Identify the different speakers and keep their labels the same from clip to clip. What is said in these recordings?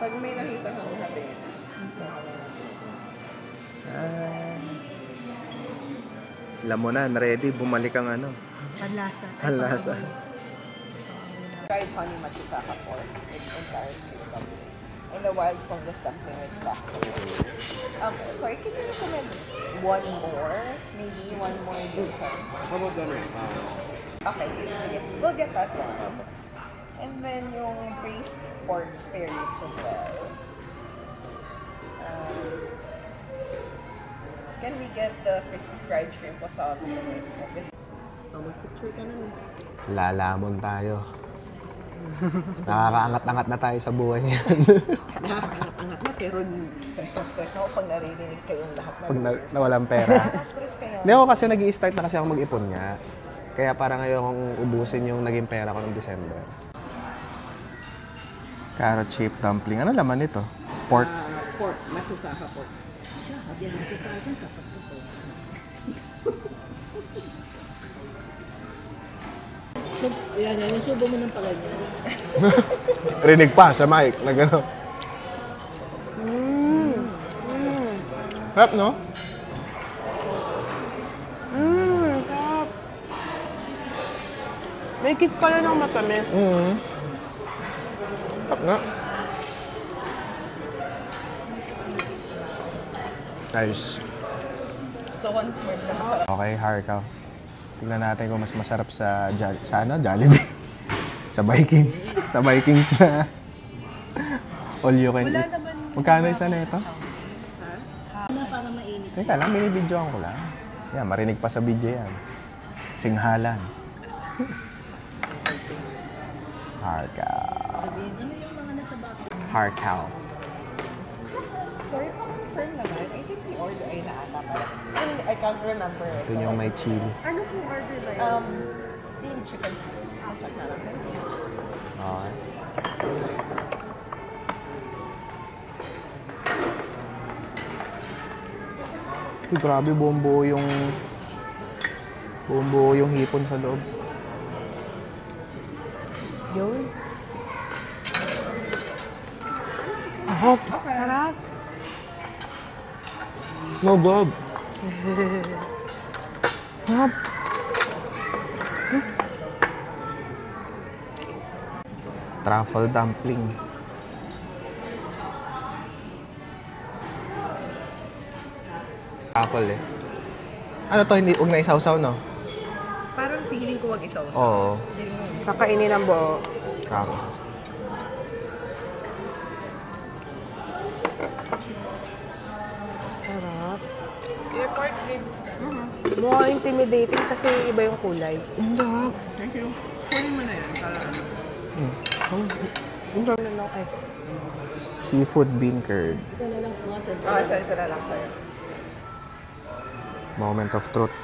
Speaker 1: Pag may nakita kang habi,
Speaker 2: Lamunan, ready. Bumalik ang ano.
Speaker 3: Panlasa.
Speaker 2: Panlasa.
Speaker 1: fried honey matsusaka pork with entire chicken. And the wild fungus dumpling with stock. Sorry, can you recommend one more? Maybe one more dessert?
Speaker 4: How about that?
Speaker 1: Okay, sige. We'll get that one. And then yung braised pork spare ribs as well. Can we get the crispy fried shrimp wasabi? Mag-picture ka na eh.
Speaker 2: Lalamon tayo. Nakakaangat-angat na tayo sa buhay niyan.
Speaker 1: Nakakaangat na, pero stress ako pag naririnig kayong lahat na.
Speaker 2: Pag nawalang pera.
Speaker 1: Stress kayo.
Speaker 2: Hindi ako kasi nag-i-start na kasi ako mag-ipon nga. Kaya parang ngayon kong ubusin yung naging pera ko noong December. Carrot shaped dumpling. Ano laman nito? Pork?
Speaker 1: Pork. Matsusaka pork. Hagyan natin tayo dyan. Tapat ko po.
Speaker 3: So, yan, yung subo mo ng pala niya.
Speaker 2: Rinig pa sa mic na gano'n. Sarap, no?
Speaker 5: Sarap. May kiss pala ng matamis.
Speaker 2: Sarap nga. Nice.
Speaker 1: So, confirm lang sa...
Speaker 2: Okay, Harkaw. Tingnan natin kung mas masarap sa Jollibee. Sa Vikings. Sa Vikings na all you can eat. Magkano isa na ito?
Speaker 3: Ano para mainit?
Speaker 2: Teka lang, binibidyoan ko lang. Yan, marinig pa sa video yan. Singhalan. Harkaw.
Speaker 3: Sabihin, ano yung mga nasa bako?
Speaker 2: Harkaw.
Speaker 1: Sorry, confirm naman. I think the order ay naata pa. I can't remember.
Speaker 2: Ito yung may chili.
Speaker 5: Ano kung order ba yun?
Speaker 1: Steamed chicken. I'll check na lang.
Speaker 2: Okay. Uy, grabe, buong buo yung hipon sa loob.
Speaker 5: Yun. Ahop. Sarap.
Speaker 2: No, Bob. Sarap. Truffle dumpling. Truffle eh. Ano to, hindi, huwag na isawsaw, no?
Speaker 1: Parang feeling ko wag isaw.
Speaker 2: Oo.
Speaker 5: Kakainin ng buo.
Speaker 2: Truffle.
Speaker 5: Sarap.
Speaker 1: Your pork ribs.
Speaker 5: Mukhang intimidating kasi iba yung kulay.
Speaker 2: Sarap.
Speaker 1: Thank you. Kunin mo na yan. Para ano.
Speaker 5: Ano lang eh.
Speaker 2: Seafood bean curd.
Speaker 1: Isa na lang sa'yo.
Speaker 2: Moment of truth.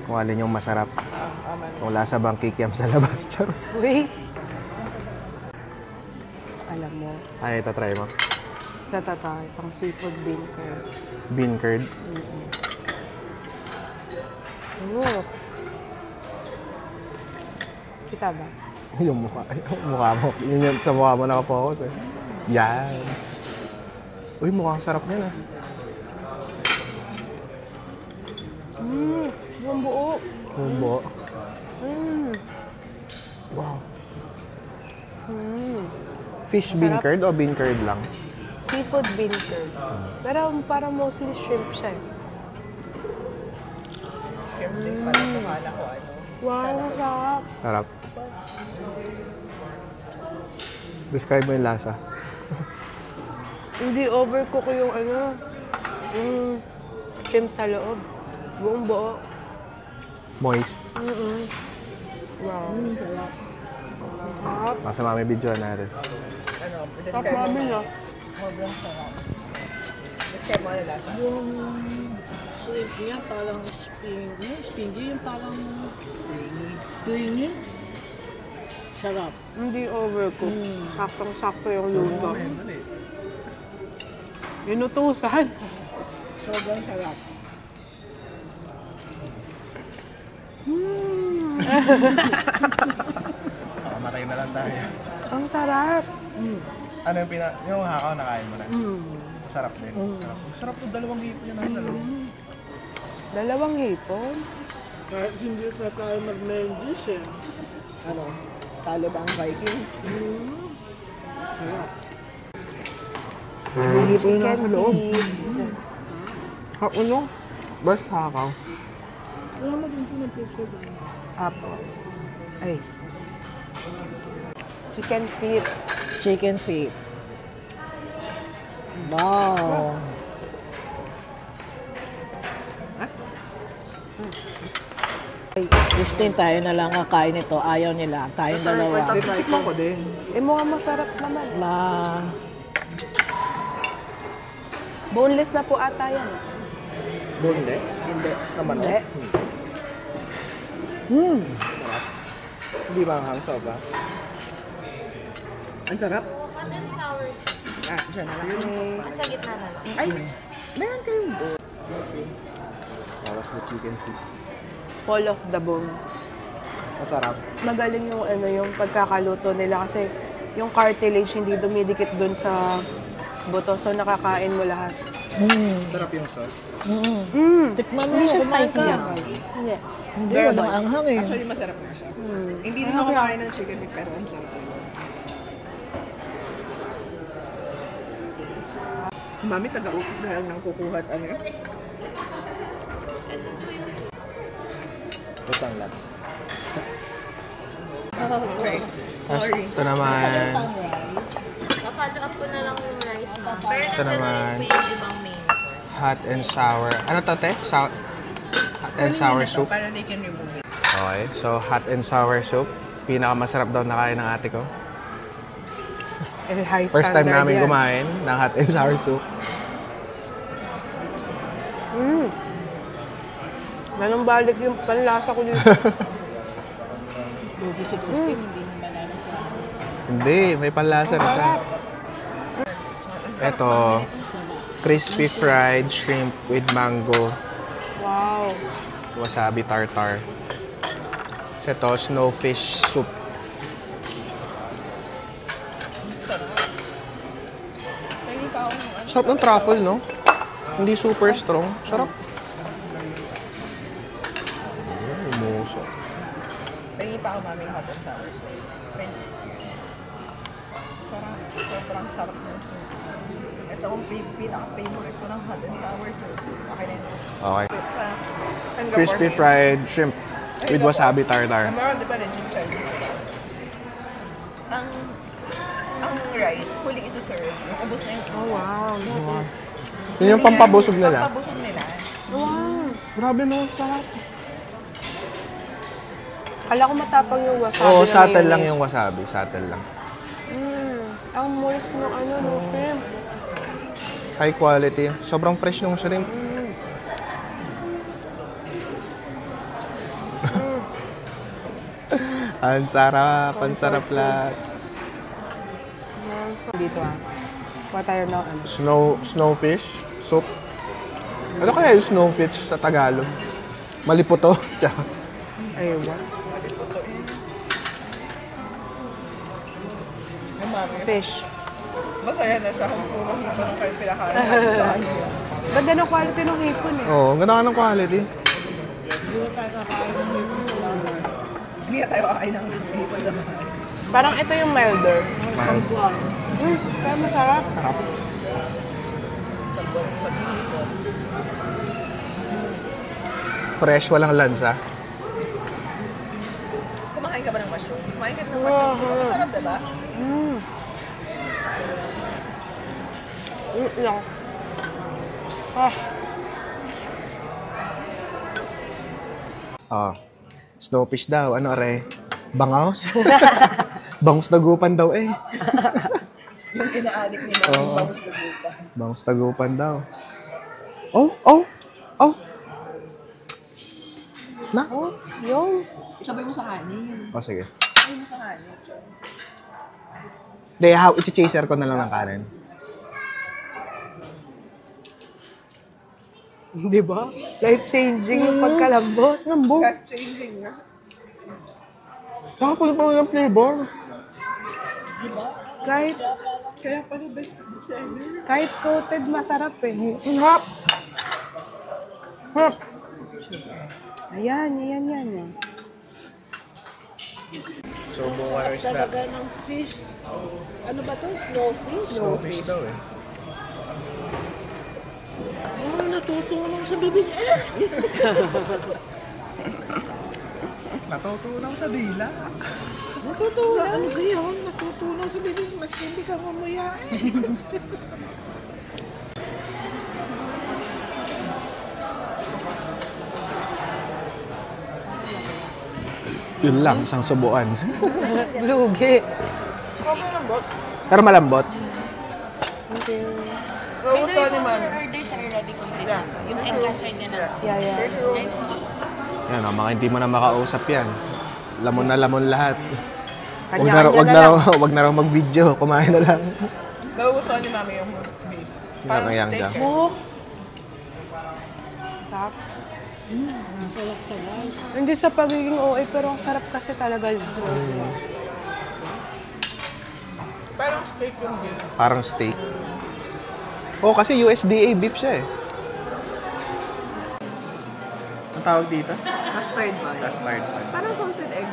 Speaker 2: Kung alin yung masarap. Kung lasa bang kikiam sa labas. Charot.
Speaker 5: Uy. Alam mo,
Speaker 2: Ano ito, try mo?
Speaker 5: tatatay pang seafood bean curd.
Speaker 2: Bean curd.
Speaker 5: Oo. Kita ba?
Speaker 2: Yung mukha mo. Yun yung sa mukha mo nakapokus eh. Yan. Uy, mukhang sarap niyan ah.
Speaker 5: Yung buo.
Speaker 2: Bumbo. Wow. Fish bean curd o bean curd lang?
Speaker 5: Seafood bean curd. Pero parang mostly shrimp siya.
Speaker 1: Shrimp din pala. Kumala ko ano.
Speaker 5: Wow, masarap.
Speaker 2: Sarap. Describe mo yung lasa.
Speaker 5: Hindi overcook yung ano, yung shrimp sa loob. Buong buo.
Speaker 2: Moist.
Speaker 5: Wow. Sarap.
Speaker 2: Basta mami video natin.
Speaker 1: Ano,
Speaker 5: Sarap
Speaker 1: describe mo.
Speaker 5: namin ah.
Speaker 1: Sobrang sarap. Describe mo ano lasa.
Speaker 3: Yung shrimp niya parang springy, yung parang springy. Sarap.
Speaker 5: Hindi overcook. Saktong-sakto yung luto. Inutusan.
Speaker 3: Sobrang sarap.
Speaker 2: Matay na lang tayo.
Speaker 5: Ang sarap.
Speaker 2: Ano yung hakaw nakain mo na? Masarap din. Masarap to, dalawang hipon yun.
Speaker 5: Dalawang hipon.
Speaker 3: Kahit hindi na tayo mag-mendies eh.
Speaker 1: Ano? Talo ba ang Vikings?
Speaker 5: Chicken feet.
Speaker 2: Ano? Bas hakaw.
Speaker 3: Wala mag-into ng picture ba?
Speaker 5: Apo. Ay. Chicken feet.
Speaker 1: Chicken feet. Wow. Christine, tayo na lang kakain ito. Ayaw nila. Tayong dalawa.
Speaker 2: Tikman ko din.
Speaker 5: Eh, mukhang masarap naman. Boneless na po ata yan.
Speaker 2: Boneless? Hindi. Naman
Speaker 5: Hindi.
Speaker 2: Hindi ba ang hangsaw ba?
Speaker 1: Ang sarap.
Speaker 4: Hot and sour soup.
Speaker 1: Diyan na lang.
Speaker 4: Nasa gitna na lang.
Speaker 1: Ay, meron kayong bowl.
Speaker 2: Bawas na chicken feet.
Speaker 5: Fall of the bone.
Speaker 2: Masarap.
Speaker 5: Magaling yung yung pagkakaluto nila kasi yung cartilage hindi dumidikit dun sa buto. So nakakain mo lahat.
Speaker 2: Sarap yung sauce.
Speaker 1: Tikman mo.
Speaker 5: Hindi siya
Speaker 1: kumain
Speaker 5: spicy
Speaker 1: ka.
Speaker 5: yan. Hindi.
Speaker 1: Hindi, walang anghang eh. Actually, masarap na siya. Hindi din ako kumakain ng chicken feet, pero ang sarap. Mami, taga-upos na lang ng kukuha at ano.
Speaker 2: Butang lang.
Speaker 1: Okay.
Speaker 2: Tapos ito naman.
Speaker 4: Pa-follow up ko na lang yung rice mo. Pero
Speaker 2: Ito
Speaker 4: nandiyan na
Speaker 2: naman.
Speaker 4: rin po yung ibang main.
Speaker 2: Hot and sour. Ano to, te? Hot and sour soup.
Speaker 1: Para they can remove it.
Speaker 2: Okay, so hot and sour soup. Pinakamasarap daw na kain ng ate ko.
Speaker 5: Eh, high
Speaker 2: First time
Speaker 5: standard
Speaker 2: namin
Speaker 5: yan.
Speaker 2: kumain ng hot and sour soup.
Speaker 5: Ganun balik yung panlasa ko dito.
Speaker 3: Buti si Christine, hindi naman namin sa...
Speaker 2: Hindi, may panlasa na siya. Ito, crispy fried shrimp with mango,
Speaker 5: Wow.
Speaker 2: wasabi tartar. Ito, snowfish soup. Sarap ng truffle, no? Hindi super strong. Sarap. Umuso.
Speaker 1: Pengi pa ako mami hot and sour. Sarap. Sobrang sarap ng soup. Ito ang pinaka-favorite ko ng hot and sour soup. Okay na yun.
Speaker 2: Okay.
Speaker 1: Sa
Speaker 2: Crispy fried shrimp with wasabi tartar.
Speaker 1: Meron di ba rin yung Chinese? Ang rice, huling isa-serve. Yung ubos na yung
Speaker 5: Oh, wow.
Speaker 2: Yun yung pampabusog nila.
Speaker 1: Pampabusog nila.
Speaker 5: Wow.
Speaker 2: Grabe no, sarap.
Speaker 5: Kala ko matapang yung wasabi.
Speaker 2: Oo,
Speaker 5: na
Speaker 2: subtle lang
Speaker 5: mayonnaise.
Speaker 2: yung wasabi. Subtle lang.
Speaker 5: Ang moist ng ng shrimp.
Speaker 2: High quality. Sobrang fresh ng shrimp. Ang sarap lahat.
Speaker 5: Dito What tayo na
Speaker 2: Snowfish soup. Ano kaya yung snowfish sa Tagalog? Maliputo. Tsaka.
Speaker 5: Ayun. Fish.
Speaker 1: Masaya na siya kung kumahita ng kayo pinakain.
Speaker 5: Ganda ng quality ng hipon eh.
Speaker 2: Oo, ganda ka ng quality.
Speaker 1: Hindi na tayo kakain ng hipon sa bahay.
Speaker 5: Parang ito yung milder. Kaya masarap.
Speaker 2: Sarap. Fresh, walang lansa.
Speaker 1: Kumakain ka ba ng mushroom? Kumain ka ng mushroom. Masarap, diba?
Speaker 5: Lang.
Speaker 2: Snowfish daw. Ano, are? Bangaws? Bangus tagupan daw eh.
Speaker 1: Yung inaadik nila.
Speaker 2: Oo. Bangus tagupan daw. Oh! Na?
Speaker 5: Yun.
Speaker 1: Sabay mo sa kanin.
Speaker 2: Oh, sige.
Speaker 1: Sabay mo sa kanin.
Speaker 2: Hindi, i-chaser ko na lang ng kanin.
Speaker 5: Di ba? Life-changing yung pagkalambot.
Speaker 2: Lambot.
Speaker 1: Life-changing na.
Speaker 2: Nakakulit pa yung flavor.
Speaker 5: Kahit
Speaker 3: Kaya pala best seller.
Speaker 5: Kahit coated, masarap eh.
Speaker 2: Hap! Hap!
Speaker 5: Ayan, yan, yan, yan.
Speaker 2: So, buwan is na.
Speaker 3: Talaga ng fish. Ano ba to? Snowfish?
Speaker 2: Snowfish daw eh.
Speaker 3: Oh, natutunaw sa bibig.
Speaker 2: Natutunaw sa dila.
Speaker 3: Natutunaw. Ano kaya? Natutunaw sa bibig. Mas hindi ka mamaya.
Speaker 2: Yun lang, isang subuan.
Speaker 5: Lugi.
Speaker 2: Pero malambot.
Speaker 1: Gusto ni Mami.
Speaker 4: orders are already complete. Yung egg custard niya na.
Speaker 5: Yeah, yeah.
Speaker 2: Yan, mga hindi mo na makausap yan. Lamon na lamon lahat.
Speaker 5: Kanya-kanya na lang.
Speaker 2: Wag na raw mag-video. Kumain na lang.
Speaker 1: Gusto ni Mami yung beef.
Speaker 2: Nakakayang siya.
Speaker 5: Buhok. Sarap. Hindi sa pagiging OA, pero ang sarap kasi talaga.
Speaker 1: Parang steak yung beef.
Speaker 2: Parang steak. Oh, kasi USDA beef siya eh. Ang tawag dito?
Speaker 1: Custard ba?
Speaker 2: Custard.
Speaker 1: Parang salted egg.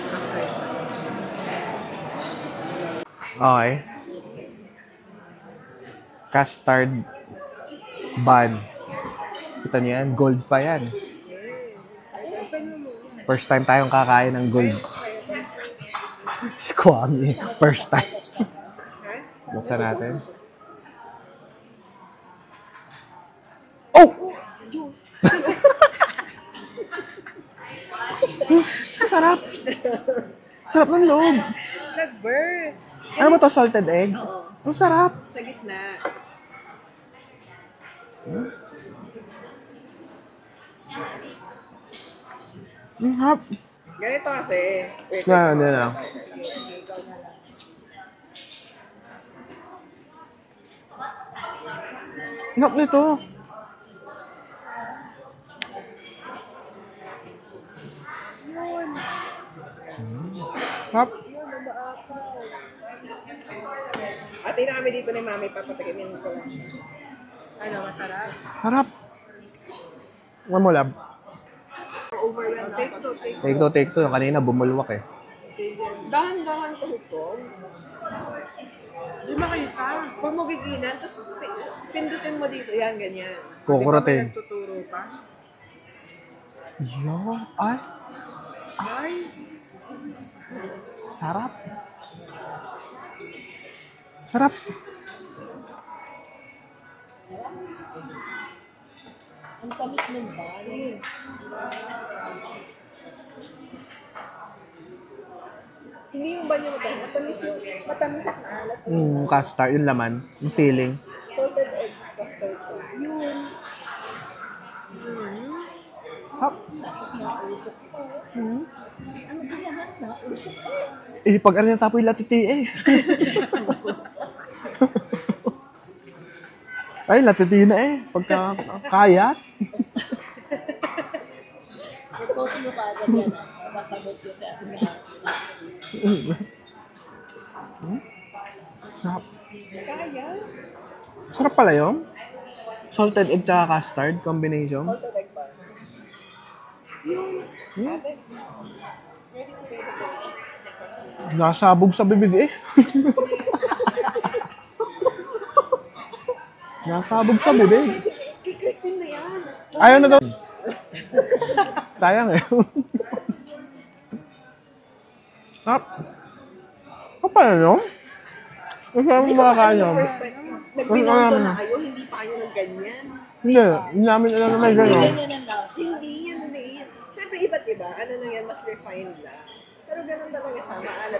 Speaker 1: Custard ba?
Speaker 2: Okay. Custard bun. Kita niyo yan? Gold pa yan. First time tayong kakain ng gold. Squammy. First time. Buksan natin. Oh! Sarap. Sarap ng loob.
Speaker 1: Nag-burst.
Speaker 2: Ano ba to? Salted egg? Ang sarap.
Speaker 1: Sa gitna.
Speaker 2: Ang hap.
Speaker 1: Ganito kasi. Wait,
Speaker 2: Yan, yan na. Ang hap nito. Hap.
Speaker 1: Ate namin dito ni Mami, papatikimin ko lang. Ano, masarap?
Speaker 2: Harap. Ano mo, lab? Take two. Yung kanina, bumulwak eh.
Speaker 1: Dahan-dahan ko ito. Di makita. Kung mo giginan, tapos pindutin mo dito. Yan, ganyan.
Speaker 2: Kukurutin.
Speaker 1: Di ba may nagtuturo pa?
Speaker 2: Yo, ay.
Speaker 1: Ay!
Speaker 2: Sarap. Sarap.
Speaker 3: Ang tamis ng bali.
Speaker 1: Hindi yung banyo matamis. Matamis yung matamis at maalat.
Speaker 2: Custard, yung laman, yung feeling.
Speaker 1: Salted egg custard. Yun.
Speaker 2: Hap.
Speaker 1: Ano kaya na? Usok
Speaker 2: Eh, pag ano yung tapoy latiti eh. Ay, latiti na eh. Pagka kaya.
Speaker 3: Tapos mo pa agad yan. Matabot yun.
Speaker 2: Sarap.
Speaker 1: Kaya?
Speaker 2: Sarap pala yun. Salted egg tsaka custard combination.
Speaker 1: Salted egg ba? Yun. Ate. Ready to bake it.
Speaker 2: Nasabog sa bibig eh. Nasabog sa bibig.
Speaker 1: Kay Christine na yan.
Speaker 2: Ayaw na daw. Sayang eh. Sarap. Ano pala yun? Masarap yung mga kanyang.
Speaker 1: First time, nagbinondo na kayo, hindi pa kayo ng ganyan.
Speaker 2: Hindi namin alam na may gano'n.
Speaker 1: Hindi yan, hindi yan. Siyempre, iba't iba. Ano na yan, mas refined na. Pero ganun talaga siya, maalat